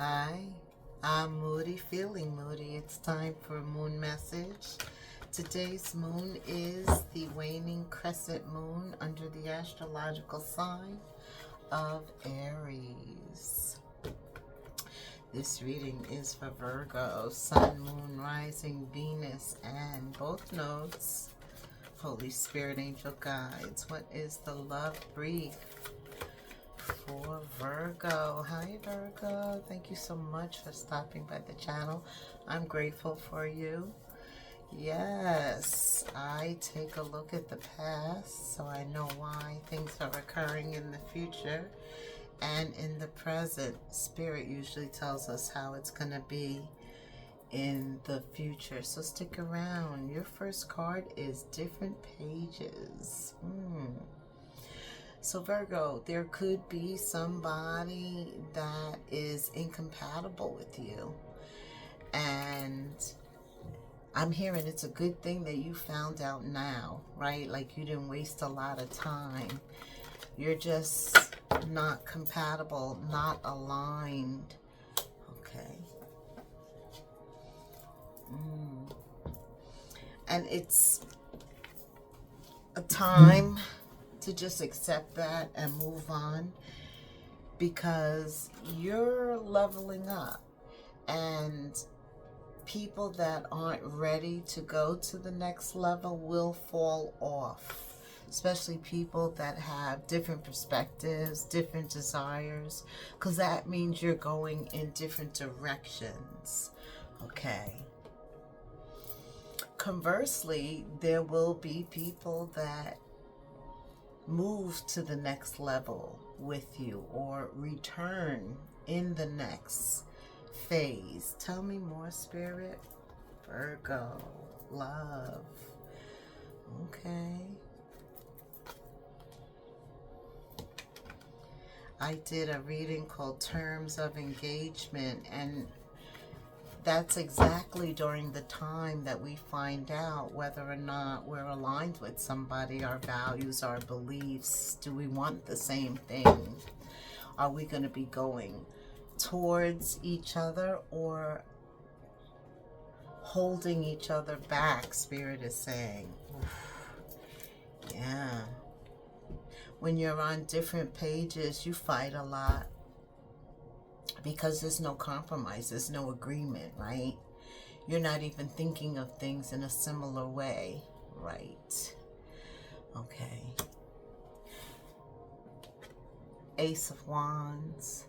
Hi, I'm Moody, feeling moody. It's time for a moon message. Today's moon is the waning crescent moon under the astrological sign of Aries. This reading is for Virgo, Sun, Moon, Rising, Venus, and both nodes. Holy Spirit, Angel Guides. What is the love brief for Virgo? Hi Virgo, thank you so much for stopping by the channel. I'm grateful for you. Yes, I take a look at the past so I know why things are occurring in the future and in the present. Spirit usually tells us how it's going to be in the future, so stick around. Your first card is different pages. So Virgo, there could be somebody that is incompatible with you. And I'm hearing it's a good thing that you found out now, right? Like you didn't waste a lot of time. You're just not compatible, not aligned. Okay. And it's a time to just accept that and move on, because you're leveling up, and people that aren't ready to go to the next level will fall off, especially people that have different perspectives, different desires, because that means you're going in different directions. Okay. Conversely, there will be people that move to the next level with you or return in the next phase. Tell me more, Spirit. Virgo, love. Okay. I did a reading called Terms of Engagement, and that's exactly during the time that we find out whether or not we're aligned with somebody, our values, our beliefs. Do we want the same thing? Are we going to be going towards each other or holding each other back? Spirit is saying. Yeah. When you're on different pages, you fight a lot, because there's no compromise, there's no agreement, right? You're not even thinking of things in a similar way, right? Okay. Ace of Wands.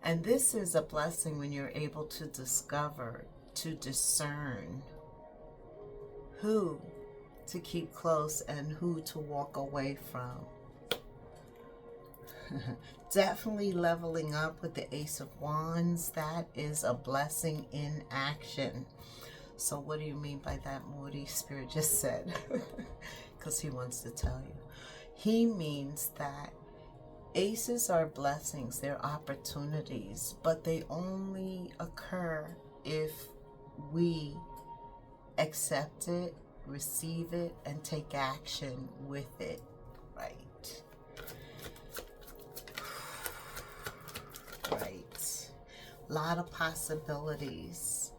And this is a blessing when you're able to discover, to discern who to keep close and who to walk away from. Definitely leveling up with the Ace of Wands. That is a blessing in action. So what do you mean by that, Moody? Spirit just said, because he wants to tell you. He means that aces are blessings, they're opportunities, but they only occur if we accept it, receive it, and take action with it, right? Right. A lot of possibilities.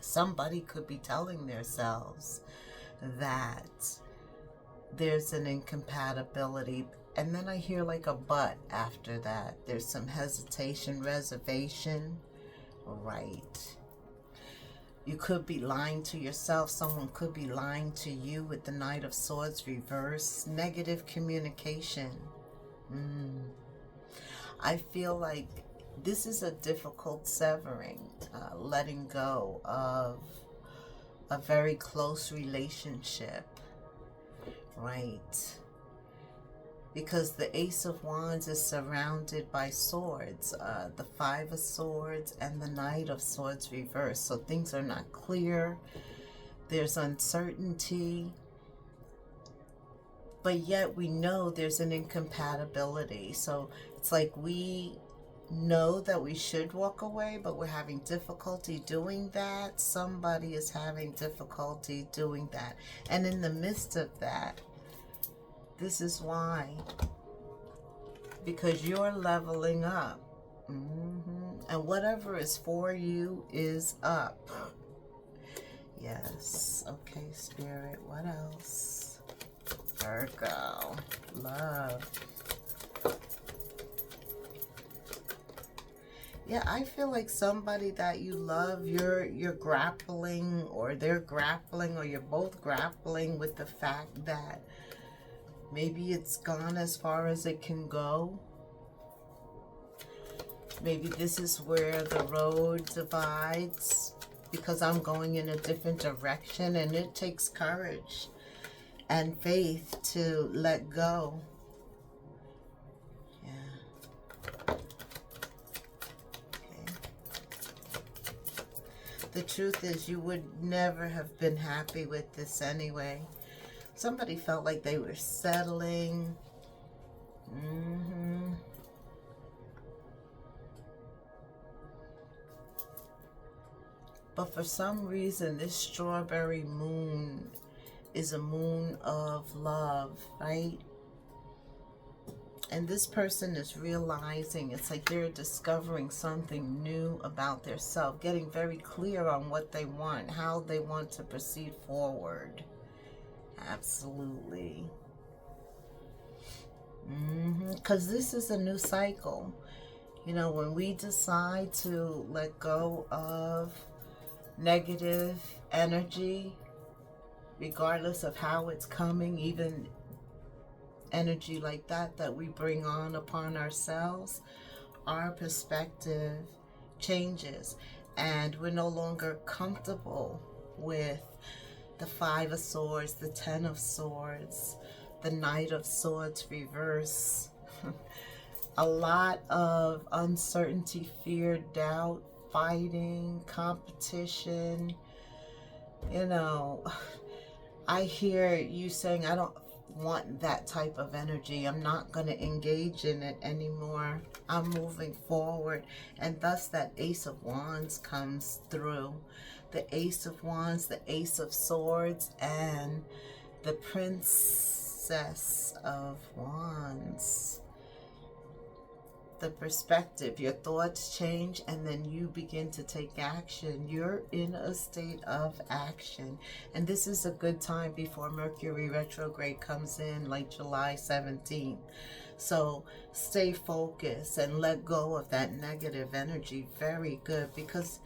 Somebody could be telling themselves that there's an incompatibility, and then I hear like a but after that. There's some hesitation, reservation, right? You could be lying to yourself. Someone could be lying to you with the Knight of Swords reverse. Negative communication. I feel like this is a difficult severing, letting go of a very close relationship, right? Because the Ace of Wands is surrounded by swords, the Five of Swords and the Knight of Swords reversed. So things are not clear. There's uncertainty. But yet we know there's an incompatibility. So it's like we know that we should walk away, but we're having difficulty doing that. Somebody is having difficulty doing that. And in the midst of that, this is why because you're leveling up. And whatever is for you is up. Yes. Okay, Spirit. What else? Virgo. Love. Yeah, I feel like somebody that you love, you're grappling, or they're grappling, or you're both grappling with the fact that maybe it's gone as far as it can go. Maybe this is where the road divides, because I'm going in a different direction, and it takes courage and faith to let go. Yeah. Okay. The truth is, you would never have been happy with this anyway. Somebody felt like they were settling. But for some reason, this strawberry moon is a moon of love, right? And this person is realizing, it's like they're discovering something new about their self, getting very clear on what they want, how they want to proceed forward. Absolutely. Because this is a new cycle. You know, when we decide to let go of negative energy, regardless of how it's coming, even energy like that we bring on upon ourselves, our perspective changes, and we're no longer comfortable with the Five of Swords, the Ten of Swords, the Knight of Swords reverse. A lot of uncertainty, fear, doubt, fighting, competition. You know, I hear you saying, I don't want that type of energy. I'm not going to engage in it anymore. I'm moving forward. And thus that Ace of Wands comes through. The Ace of Wands, the Ace of Swords, and the Princess of Wands. The perspective, your thoughts change, and then you begin to take action. You're in a state of action, and this is a good time before Mercury retrograde comes in, like July 17th. So stay focused and let go of that negative energy. Very good, because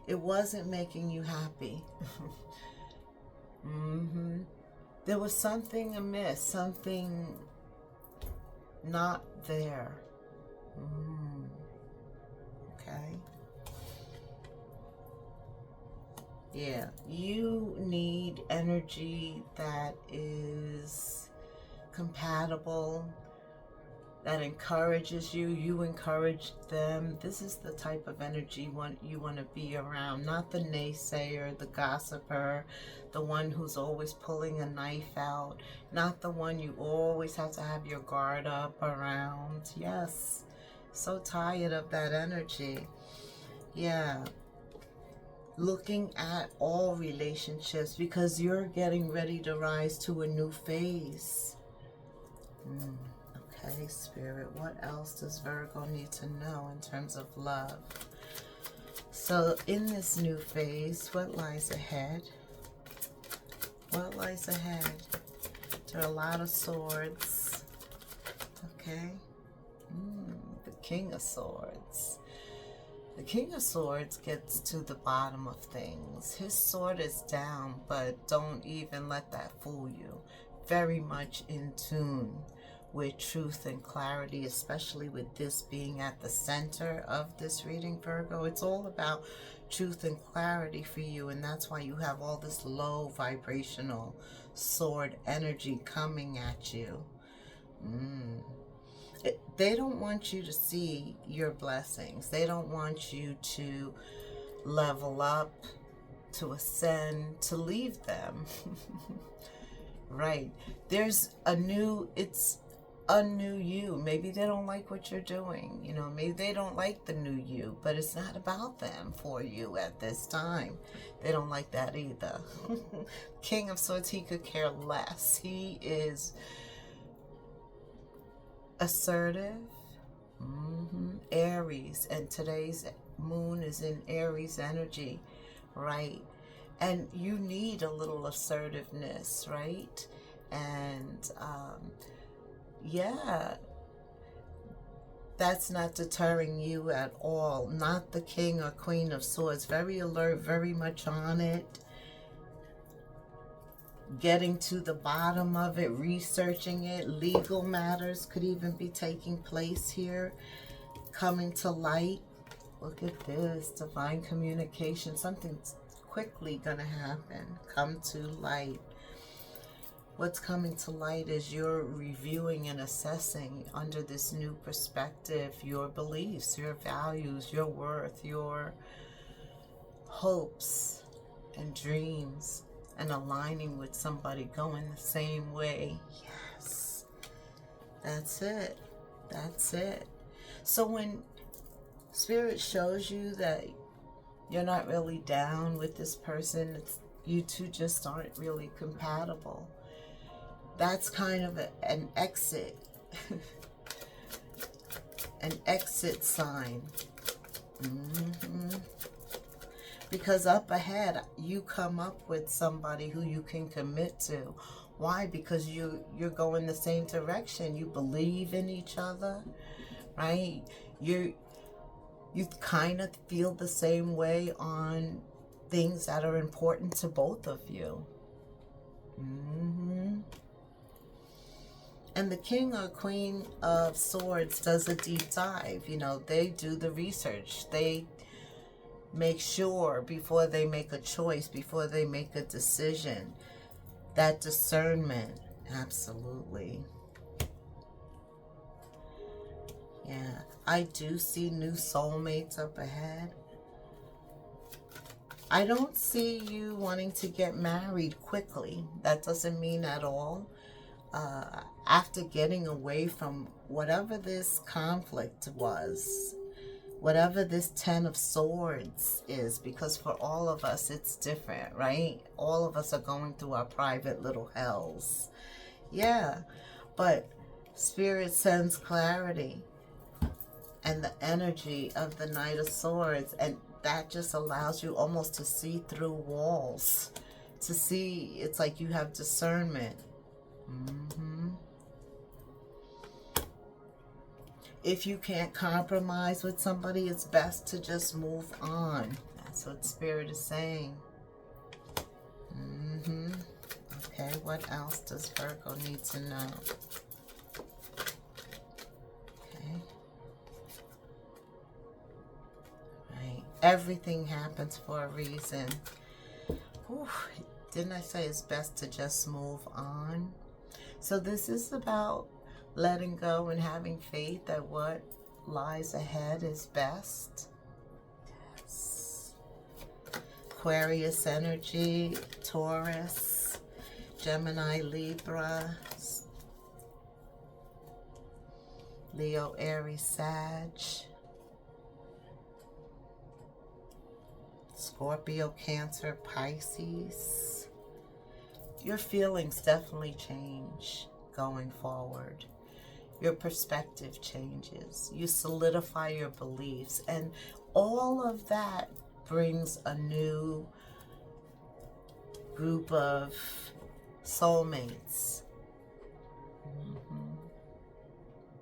it wasn't making you happy. There was something amiss, something not there. Okay. Yeah, you need energy that is compatible, that encourages you. You encourage them. This is the type of energy you want to be around, not the naysayer, the gossiper, the one who's always pulling a knife out, not the one you always have to have your guard up around. Yes. So tired of that energy. Yeah. Looking at all relationships, because you're getting ready to rise to a new phase. Okay, Spirit, what else does Virgo need to know in terms of love? So in this new phase, what lies ahead? What lies ahead? There are a lot of swords. Okay. The King of Swords. The King of Swords gets to the bottom of things. His sword is down, but don't even let that fool you. Very much in tune with truth and clarity, especially with this being at the center of this reading, Virgo. It's all about truth and clarity for you, and that's why you have all this low vibrational sword energy coming at you. They don't want you to see your blessings. They don't want you to level up, to ascend, to leave them. Right. There's it's a new you. Maybe they don't like what you're doing. You know, maybe they don't like the new you, but it's not about them for you at this time. They don't like that either. King of Swords, he could care less. He is assertive. Aries, and today's moon is in Aries energy, right? And you need a little assertiveness, right? And yeah, that's not deterring you at all. Not the King or Queen of Swords. Very alert, very much on it. Getting to the bottom of it, researching it. Legal matters could even be taking place here. Coming to light. Look at this. Divine communication. Something's quickly gonna happen. Come to light. What's coming to light is you're reviewing and assessing under this new perspective your beliefs, your values, your worth, your hopes and dreams, and aligning with somebody going the same way. Yes, that's it. That's it. So when Spirit shows you that you're not really down with this person, you two just aren't really compatible. That's kind of an exit, an exit sign. Because up ahead, you come up with somebody who you can commit to. Why? Because you're going the same direction. You believe in each other, right? You kind of feel the same way on things that are important to both of you. And the King or Queen of Swords does a deep dive. You know, they do the research. They make sure before they make a choice, before they make a decision. That discernment, absolutely. Yeah, I do see new soulmates up ahead. I don't see you wanting to get married quickly. That doesn't mean at all. After getting away from whatever this conflict was, whatever this 10 of Swords is, because for all of us it's different, right? All of us are going through our private little hells. Yeah, but Spirit sends clarity and the energy of the Knight of Swords, and that just allows you almost to see through walls, to see. It's like you have discernment. If you can't compromise with somebody, it's best to just move on. That's what Spirit is saying. Okay, what else does Virgo need to know? Okay. Right. Everything happens for a reason. Whew. Didn't I say it's best to just move on? So this is about letting go and having faith that what lies ahead is best. Yes. Aquarius energy, Taurus, Gemini, Libra, Leo, Aries, Sag, Scorpio, Cancer, Pisces. Your feelings definitely change going forward. Your perspective changes. You solidify your beliefs. And all of that brings a new group of soulmates.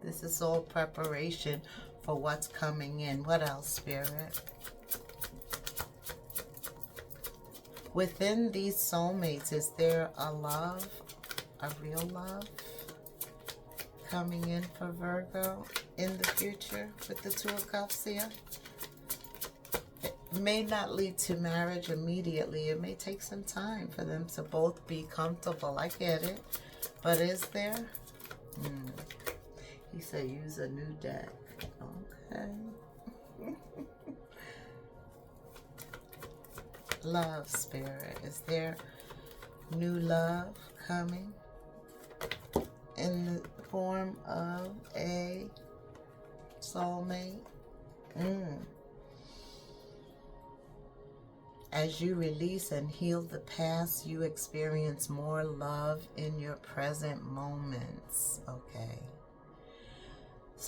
This is all preparation for what's coming in. What else, Spirit? Within these soulmates, is there a love, a real love, coming in for Virgo in the future with the Two of Cups here? It may not lead to marriage immediately. It may take some time for them to both be comfortable. I get it. But is there? He said use a new deck. Okay. Love, Spirit. Is there new love coming in the form of a soulmate? As you release and heal the past, you experience more love in your present moments. Okay.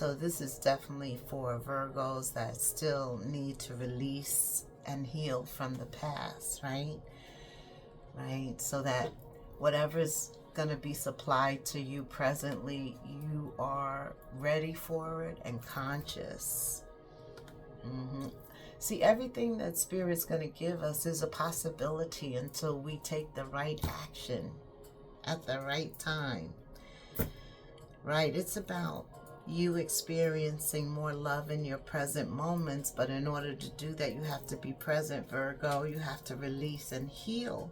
So this is definitely for Virgos that still need to release and heal from the past, right? Right? So that whatever's going to be supplied to you presently, you are ready for it and conscious. See, everything that Spirit's going to give us is a possibility until we take the right action at the right time. Right? It's about you experiencing more love in your present moments, but in order to do that, you have to be present, Virgo. You have to release and heal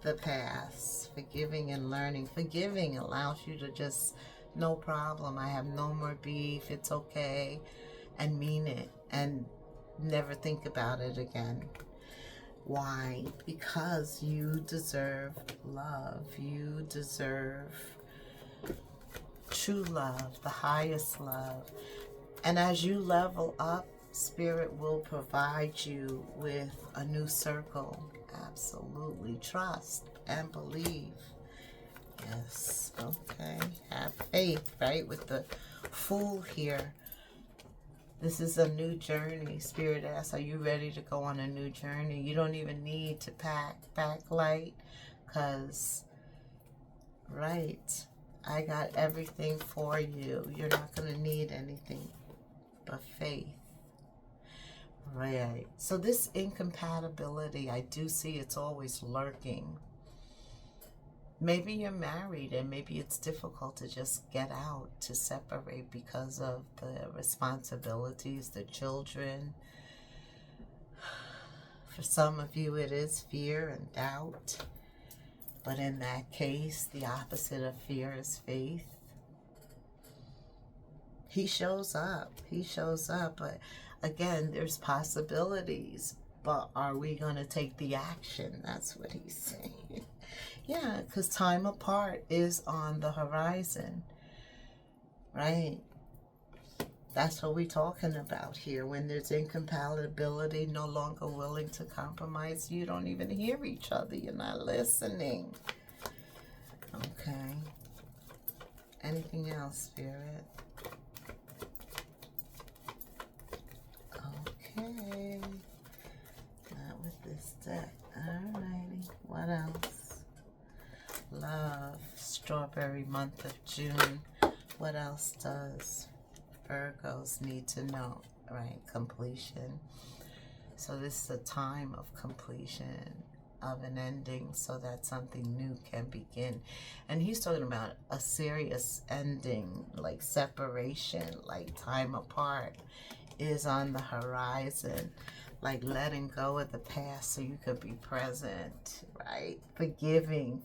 the past. Forgiving and learning. Forgiving allows you to just, no problem, I have no more beef, it's okay, and mean it and never think about it again. Why? Because you deserve love. You deserve true love, the highest love. And as you level up, Spirit will provide you with a new circle. Absolutely. Trust and believe. Yes. Okay. Have faith, right? With the Fool here. This is a new journey. Spirit asks, are you ready to go on a new journey? You don't even need to pack light, because, right, I got everything for you. You're not going to need anything but faith. Right. So this incompatibility, I do see it's always lurking. Maybe you're married and maybe it's difficult to just get out, to separate because of the responsibilities, the children. For some of you, it is fear and doubt. But in that case, the opposite of fear is faith. He shows up. He shows up. But again, there's possibilities. But are we going to take the action? That's what he's saying. Yeah, because time apart is on the horizon. Right? That's what we're talking about here. When there's incompatibility, no longer willing to compromise, you don't even hear each other. You're not listening. Okay. Anything else, Spirit? Okay. Not with this deck. Alrighty. What else? Love. Strawberry month of June. What else does Virgos need to know? Right. Completion. So this is a time of completion, of an ending, so that something new can begin. And he's talking about a serious ending, like separation, like time apart is on the horizon, like letting go of the past so you could be present, right? Forgiving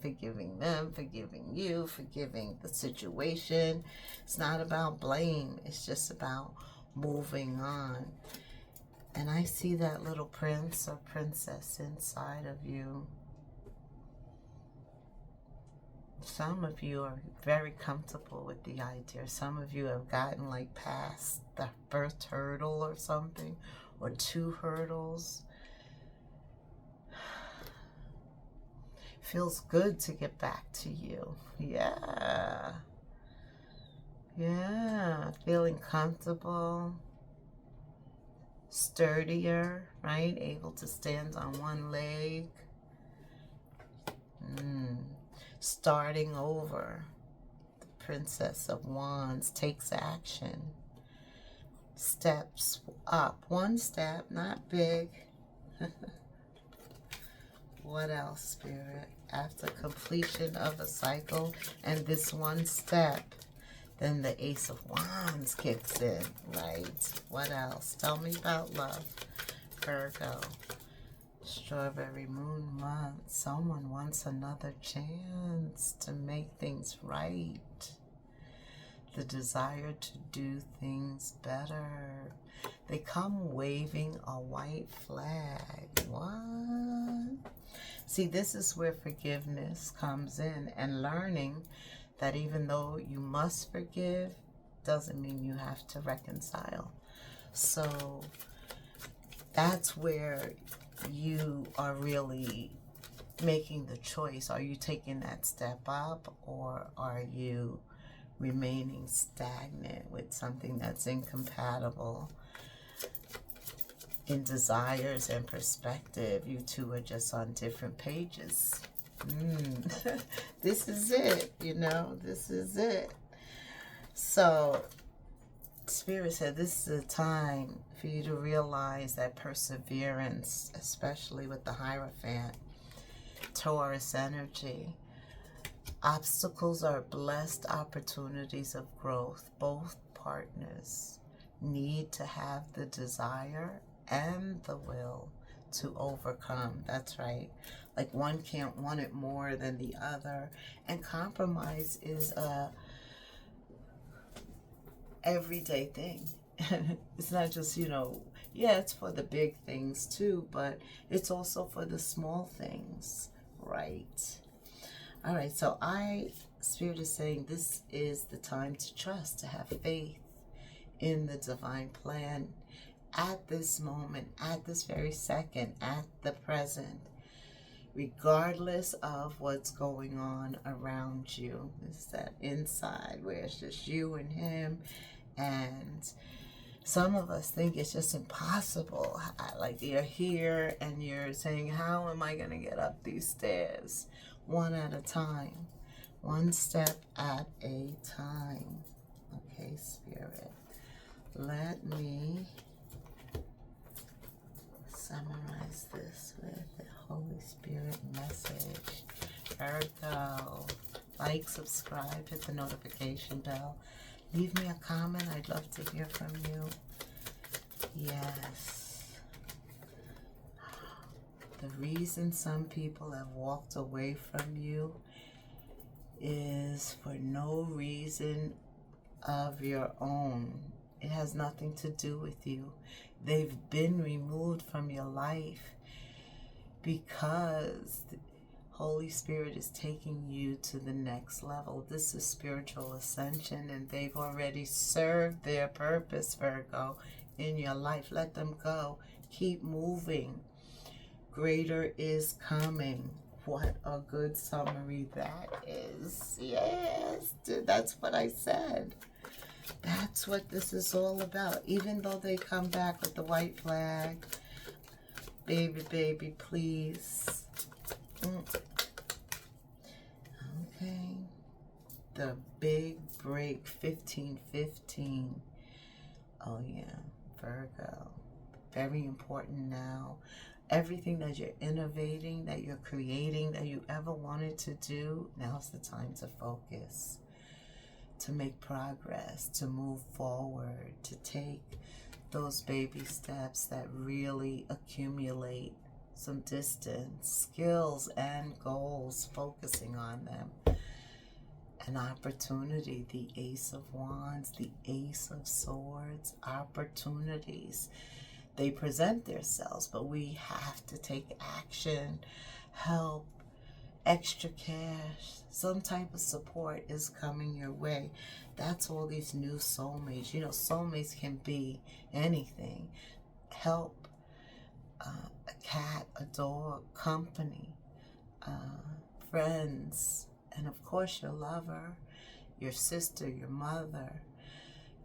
them, forgiving you, forgiving the situation. It's not about blame, it's just about moving on. And I see that little prince or princess inside of you. Some of you are very comfortable with the idea. Some of you have gotten like past the first hurdle or something, or 2 hurdles. Feels good to get back to you. Yeah. Yeah. Feeling comfortable. Sturdier, right? Able to stand on one leg. Starting over. The Princess of Wands takes action. Steps up. 1 step, not big. What else, Spirit? After completion of a cycle and this 1 step, then the Ace of Wands kicks in, right? What else? Tell me about love, Virgo. Strawberry moon month. Someone wants another chance to make things right. The desire to do things better. They come waving a white flag. What? See, this is where forgiveness comes in, and learning that even though you must forgive, doesn't mean you have to reconcile. So that's where you are really making the choice. Are you taking that step up, or are you remaining stagnant with something that's incompatible in desires and perspective. You two are just on different pages. This is it, you know, this is it. So Spirit said this is a time for you to realize that perseverance, especially with the Hierophant, Taurus energy. Obstacles are blessed opportunities of growth. Both partners need to have the desire and the will to overcome. That's right. Like one can't want it more than the other. And compromise is a everyday thing. It's not just, you know, yeah, it's for the big things too, but it's also for the small things, right? All right, so Spirit is saying this is the time to trust, to have faith in the divine plan at this moment, at this very second, at the present, regardless of what's going on around you. It's that inside where it's just you and him. And some of us think it's just impossible. Like you're here and you're saying, how am I going to get up these stairs? One at a time. One step at a time. Okay, Spirit. Let me summarize this with the Holy Spirit message. Virgo. Like, subscribe, hit the notification bell. Leave me a comment. I'd love to hear from you. Yes. The reason some people have walked away from you is for no reason of your own. It has nothing to do with you. They've been removed from your life because the Holy Spirit is taking you to the next level. This is spiritual ascension, and they've already served their purpose, Virgo, in your life. Let them go. Keep moving. Greater is coming. What a good summary that is. Yes, dude, that's what I said. That's what this is all about. Even though they come back with the white flag, baby, please. Okay. The big break, 1515. Oh yeah, Virgo. Very important now. Everything that you're innovating, that you're creating, that you ever wanted to do, now's the time to focus, to make progress, to move forward, to take those baby steps that really accumulate some distance, skills and goals, focusing on them. An opportunity, the Ace of Wands, the Ace of Swords, opportunities. They present themselves, but we have to take action, help, extra cash, some type of support is coming your way. That's all these new soulmates. You know, soulmates can be anything. Help, a cat, a dog, company, friends, and of course your lover, your sister, your mother.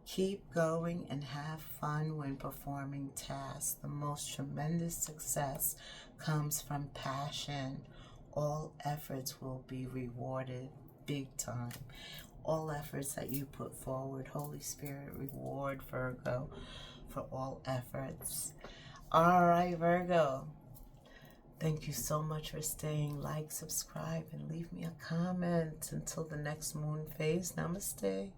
Keep going and have fun when performing tasks. The most tremendous success comes from passion. All efforts will be rewarded big time. All efforts that you put forward, Holy Spirit, reward Virgo for all efforts. All right, Virgo. Thank you so much for staying. Like, subscribe, and leave me a comment. Until the next moon phase, namaste.